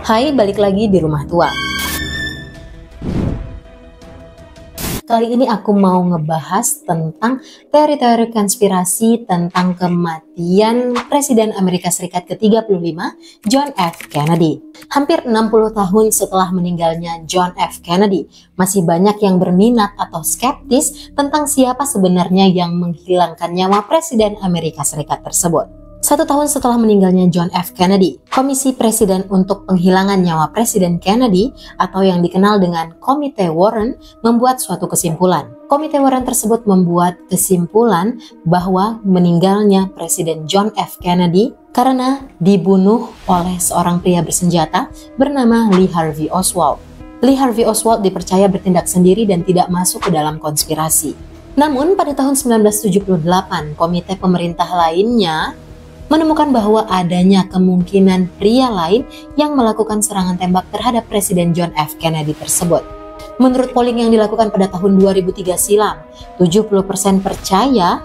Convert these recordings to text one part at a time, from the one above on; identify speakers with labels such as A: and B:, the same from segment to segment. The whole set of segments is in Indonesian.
A: Hai, balik lagi di Rumah Tua. Kali ini aku mau ngebahas tentang teori-teori konspirasi tentang kematian Presiden Amerika Serikat ke-35, John F. Kennedy. Hampir 60 tahun setelah meninggalnya John F. Kennedy, masih banyak yang berminat atau skeptis tentang siapa sebenarnya yang menghilangkan nyawa Presiden Amerika Serikat tersebut. 1 tahun setelah meninggalnya John F. Kennedy, Komisi Presiden untuk Penghilangan Nyawa Presiden Kennedy atau yang dikenal dengan Komite Warren membuat suatu kesimpulan. Komite Warren tersebut membuat kesimpulan bahwa meninggalnya Presiden John F. Kennedy karena dibunuh oleh seorang pria bersenjata bernama Lee Harvey Oswald. Lee Harvey Oswald dipercaya bertindak sendiri dan tidak masuk ke dalam konspirasi. Namun pada tahun 1978, komite pemerintah lainnya menemukan bahwa adanya kemungkinan pria lain yang melakukan serangan tembak terhadap Presiden John F. Kennedy tersebut. Menurut polling yang dilakukan pada tahun 2003 silam, 70% percaya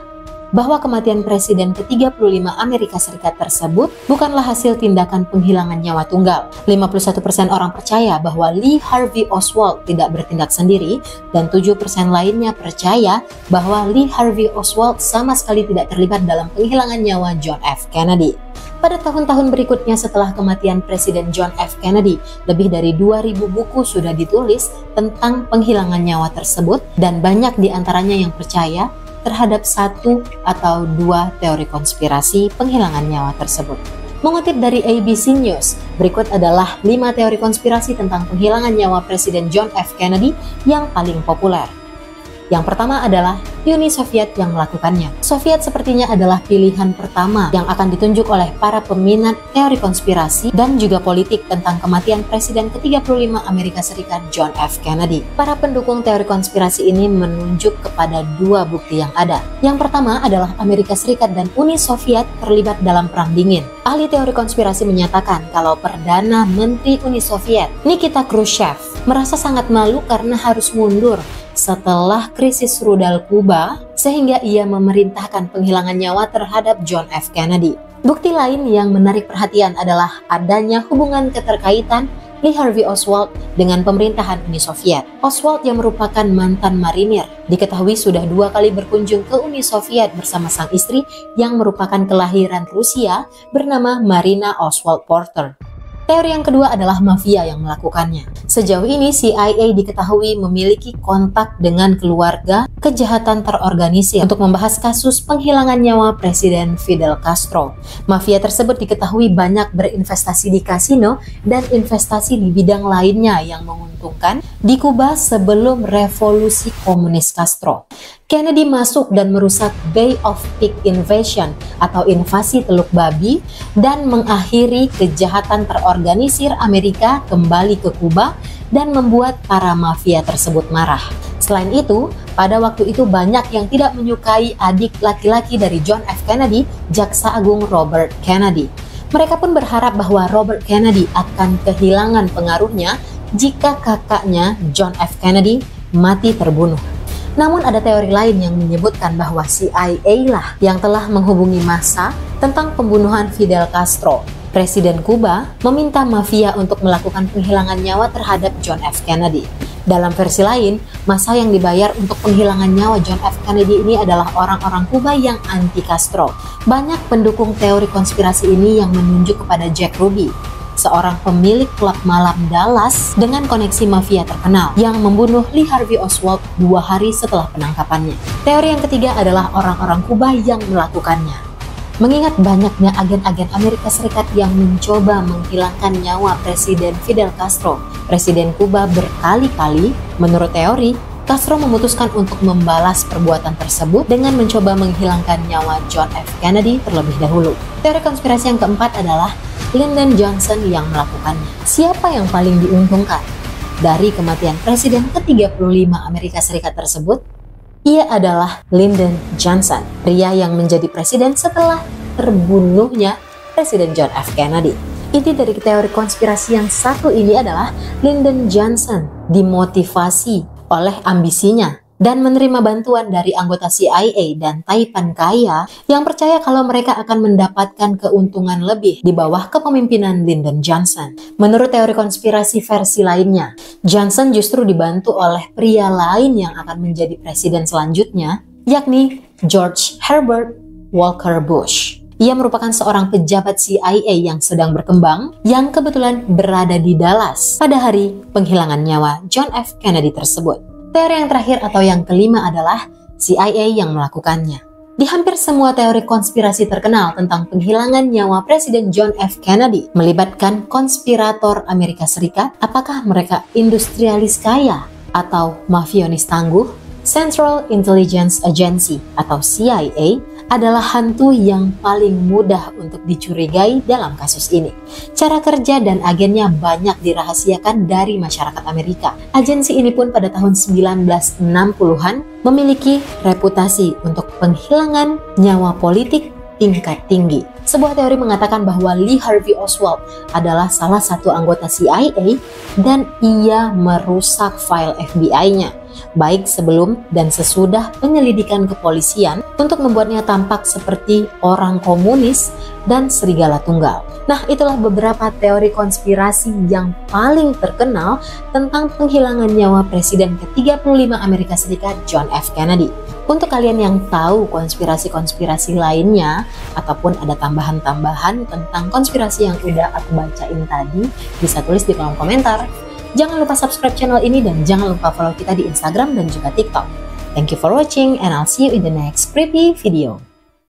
A: bahwa kematian Presiden ke-35 Amerika Serikat tersebut bukanlah hasil tindakan penghilangan nyawa tunggal. 51% orang percaya bahwa Lee Harvey Oswald tidak bertindak sendiri, dan 7% lainnya percaya bahwa Lee Harvey Oswald sama sekali tidak terlibat dalam penghilangan nyawa John F. Kennedy. Pada tahun-tahun berikutnya setelah kematian Presiden John F. Kennedy, lebih dari 2.000 buku sudah ditulis tentang penghilangan nyawa tersebut, dan banyak diantaranya yang percaya terhadap 1 atau 2 teori konspirasi penghilangan nyawa tersebut. Mengutip dari ABC News, berikut adalah 5 teori konspirasi tentang penghilangan nyawa Presiden John F. Kennedy yang paling populer. Yang pertama adalah Uni Soviet yang melakukannya. Soviet sepertinya adalah pilihan pertama yang akan ditunjuk oleh para peminat teori konspirasi dan juga politik tentang kematian Presiden ke-35 Amerika Serikat John F. Kennedy. Para pendukung teori konspirasi ini menunjuk kepada 2 bukti yang ada. Yang pertama adalah Amerika Serikat dan Uni Soviet terlibat dalam Perang Dingin. Ahli teori konspirasi menyatakan kalau Perdana Menteri Uni Soviet, Nikita Khrushchev, merasa sangat malu karena harus mundur setelah krisis rudal Kuba, sehingga ia memerintahkan penghilangan nyawa terhadap John F. Kennedy. Bukti lain yang menarik perhatian adalah adanya hubungan keterkaitan Lee Harvey Oswald dengan pemerintahan Uni Soviet. Oswald yang merupakan mantan marinir, diketahui sudah 2 kali berkunjung ke Uni Soviet bersama sang istri yang merupakan kelahiran Rusia bernama Marina Oswald Porter. Teori yang kedua adalah mafia yang melakukannya. Sejauh ini CIA diketahui memiliki kontak dengan keluarga kejahatan terorganisir untuk membahas kasus penghilangan nyawa Presiden Fidel Castro. Mafia tersebut diketahui banyak berinvestasi di kasino dan investasi di bidang lainnya yang menguntungkan di Kuba sebelum revolusi komunis Castro. Kennedy masuk dan merusak Bay of Pigs Invasion atau invasi Teluk Babi dan mengakhiri kejahatan terorganisir Amerika kembali ke Kuba dan membuat para mafia tersebut marah. Selain itu, pada waktu itu banyak yang tidak menyukai adik laki-laki dari John F. Kennedy, Jaksa Agung Robert Kennedy. Mereka pun berharap bahwa Robert Kennedy akan kehilangan pengaruhnya jika kakaknya John F. Kennedy mati terbunuh. Namun ada teori lain yang menyebutkan bahwa CIA lah yang telah menghubungi massa tentang pembunuhan Fidel Castro. Presiden Kuba meminta mafia untuk melakukan penghilangan nyawa terhadap John F. Kennedy. Dalam versi lain, massa yang dibayar untuk penghilangan nyawa John F. Kennedy ini adalah orang-orang Kuba yang anti Castro. Banyak pendukung teori konspirasi ini yang menunjuk kepada Jack Ruby, seorang pemilik klub malam Dallas dengan koneksi mafia terkenal yang membunuh Lee Harvey Oswald 2 hari setelah penangkapannya. Teori yang ketiga adalah orang-orang Kuba yang melakukannya. Mengingat banyaknya agen-agen Amerika Serikat yang mencoba menghilangkan nyawa Presiden Fidel Castro, Presiden Kuba berkali-kali, menurut teori, Castro memutuskan untuk membalas perbuatan tersebut dengan mencoba menghilangkan nyawa John F. Kennedy terlebih dahulu. Teori konspirasi yang keempat adalah Lyndon Johnson yang melakukannya. Siapa yang paling diuntungkan dari kematian Presiden ke-35 Amerika Serikat tersebut? Ia adalah Lyndon Johnson, pria yang menjadi presiden setelah terbunuhnya Presiden John F. Kennedy. Inti dari teori konspirasi yang satu ini adalah Lyndon Johnson dimotivasi oleh ambisinya dan menerima bantuan dari anggota CIA dan Taipan kaya yang percaya kalau mereka akan mendapatkan keuntungan lebih di bawah kepemimpinan Lyndon Johnson. Menurut teori konspirasi versi lainnya, Johnson justru dibantu oleh pria lain yang akan menjadi presiden selanjutnya, yakni George Herbert Walker Bush. Ia merupakan seorang pejabat CIA yang sedang berkembang yang kebetulan berada di Dallas pada hari penghilangan nyawa John F. Kennedy tersebut. Teori yang terakhir atau yang kelima adalah CIA yang melakukannya. Di hampir semua teori konspirasi terkenal tentang penghilangan nyawa Presiden John F. Kennedy melibatkan konspirator Amerika Serikat, apakah mereka industrialis kaya atau mafionis tangguh? Central Intelligence Agency atau CIA adalah hantu yang paling mudah untuk dicurigai dalam kasus ini. Cara kerja dan agennya banyak dirahasiakan dari masyarakat Amerika. Agensi ini pun pada tahun 1960-an memiliki reputasi untuk penghilangan nyawa politik tingkat tinggi. Sebuah teori mengatakan bahwa Lee Harvey Oswald adalah salah satu anggota CIA dan ia merusak file FBI-nya, baik sebelum dan sesudah penyelidikan kepolisian untuk membuatnya tampak seperti orang komunis dan serigala tunggal. Nah, itulah beberapa teori konspirasi yang paling terkenal tentang penghilangan nyawa Presiden ke-35 Amerika Serikat John F. Kennedy. Untuk kalian yang tahu konspirasi-konspirasi lainnya ataupun ada tambahan-tambahan tentang konspirasi yang udah aku bacain tadi, bisa tulis di kolom komentar. Jangan lupa subscribe channel ini dan jangan lupa follow kita di Instagram dan juga TikTok. Thank you for watching and I'll see you in the next creepy video.